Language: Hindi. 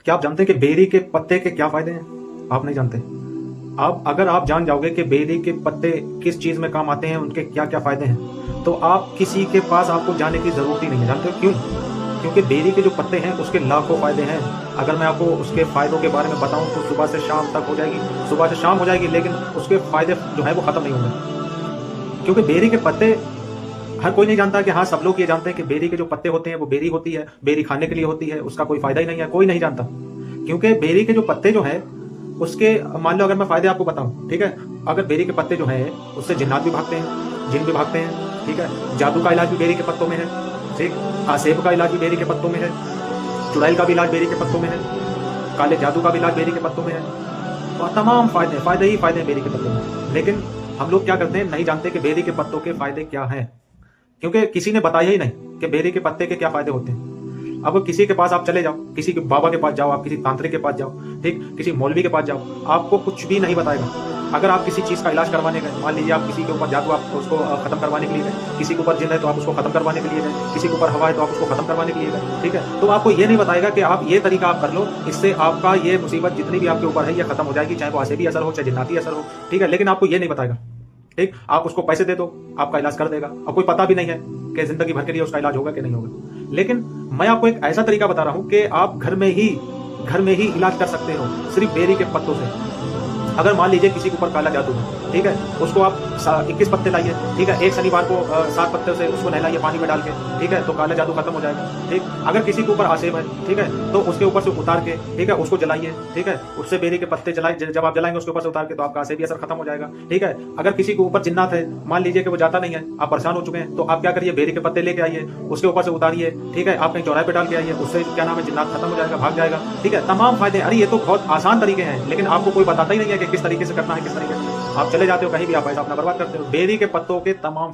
क्या आप जानते हैं कि बेरी के पत्ते के क्या फायदे हैं? आप नहीं जानते। अगर आप जान जाओगे कि बेरी के पत्ते किस चीज में काम आते हैं, उनके क्या क्या फायदे हैं, तो आप किसी के पास आपको जाने की जरूरत ही नहीं है। जानते हो क्यों? क्योंकि बेरी के जो पत्ते हैं उसके लाखों फायदे हैं। अगर मैं आपको उसके फायदों के बारे में बताऊं तो सुबह से शाम तक हो जाएगी, सुबह से शाम हो जाएगी, लेकिन उसके फायदे जो है वो खत्म नहीं होंगे। क्योंकि बेरी के पत्ते हर कोई नहीं जानता कि हाँ, सब लोग ये जानते हैं कि बेरी के जो पत्ते होते हैं वो बेरी होती है, बेरी खाने के लिए होती है, उसका कोई फायदा ही नहीं है, कोई नहीं जानता। क्योंकि बेरी के जो पत्ते जो है उसके, मान लो अगर मैं फायदे आपको बताऊं, ठीक है, अगर बेरी के पत्ते जो है उससे जिन्नात भी भागते हैं, जिन भी भागते हैं, ठीक है, जादू का इलाज भी बेरी के पत्तों में है, ठीक, आसेब का इलाज भी बेरी के पत्तों में है, चुड़ैल का भी इलाज बेरी के पत्तों में है, काले जादू का भी इलाज बेरी के पत्तों में है, और तमाम फायदे फायदे ही फायदे हैं बेरी के पत्तों में। लेकिन हम लोग क्या करते हैं, नहीं जानते कि बेरी के पत्तों के फायदे क्या हैं, क्योंकि किसी ने बताया ही नहीं कि बेरी के पत्ते के क्या फायदे होते हैं। अब किसी के पास आप चले जाओ, किसी के बाबा के पास जाओ, आप किसी तांत्रिक के पास जाओ, ठीक, किसी मौलवी के पास जाओ, आपको कुछ भी नहीं बताएगा। अगर आप किसी चीज का इलाज करवाने गए, मान लीजिए आप किसी के ऊपर जादू, आप उसको खत्म करवाने के लिए गए, किसी के ऊपर जिन है तो आप उसको खत्म करवाने के लिए गए, किसी के ऊपर हवा है तो आप उसको खत्म करवाने के लिए गए, ठीक है, तो आपको ये नहीं बताएगा कि आप ये तरीका आप कर लो, इससे आपका ये मुसीबत जितनी भी आपके ऊपर है ये खत्म हो जाएगी, चाहे वो आसेबी असर हो, चाहे जिन्नाती असर हो, ठीक है, लेकिन आपको ये नहीं बताएगा। ठीक, आप उसको पैसे दे दो, आपका इलाज कर देगा, और कोई पता भी नहीं है कि जिंदगी भर के लिए उसका इलाज होगा कि नहीं होगा। लेकिन मैं आपको एक ऐसा तरीका बता रहा हूं कि आप घर में ही इलाज कर सकते हो सिर्फ बेरी के पत्तों से। अगर मान लीजिए किसी के ऊपर काला जादू है, ठीक है, उसको आप 21 पत्ते लाइए, ठीक है, एक शनिवार को 7 पत्ते से उसको नहलाइए पानी में डाल के, ठीक है, तो काला जादू खत्म हो जाएगा। ठीक, अगर किसी के ऊपर आसेब है, ठीक है, तो उसके ऊपर से उतार के, ठीक है, उसको जलाइए, ठीक है, उससे बेरी के पत्ते जलाइए, जब आप जलाएंगे उसके ऊपर से उतार के, तो आपका आसेबी असर खत्म हो जाएगा। ठीक है, अगर किसी के ऊपर जिन्नात है, मान लीजिए कि वो जाता नहीं है, आप परेशान हो चुके हैं, तो आप क्या करिए, बेरी के पत्ते लेके आइए, उसके ऊपर से उतारिए, ठीक है, आप कहीं चौराहे पे डाल के आइए, उससे क्या नाम है, जिन्नात खत्म हो जाएगा, भाग जाएगा। ठीक है, तमाम फायदे। अरे ये तो बहुत आसान तरीके हैं, लेकिन आपको कोई बताता ही नहीं है कि किस तरीके से करना है, किस तरीके से। आप चले जाते हो कहीं भी, आप पैसा अपना बर्बाद करते हो। बेरी के पत्तों के तमाम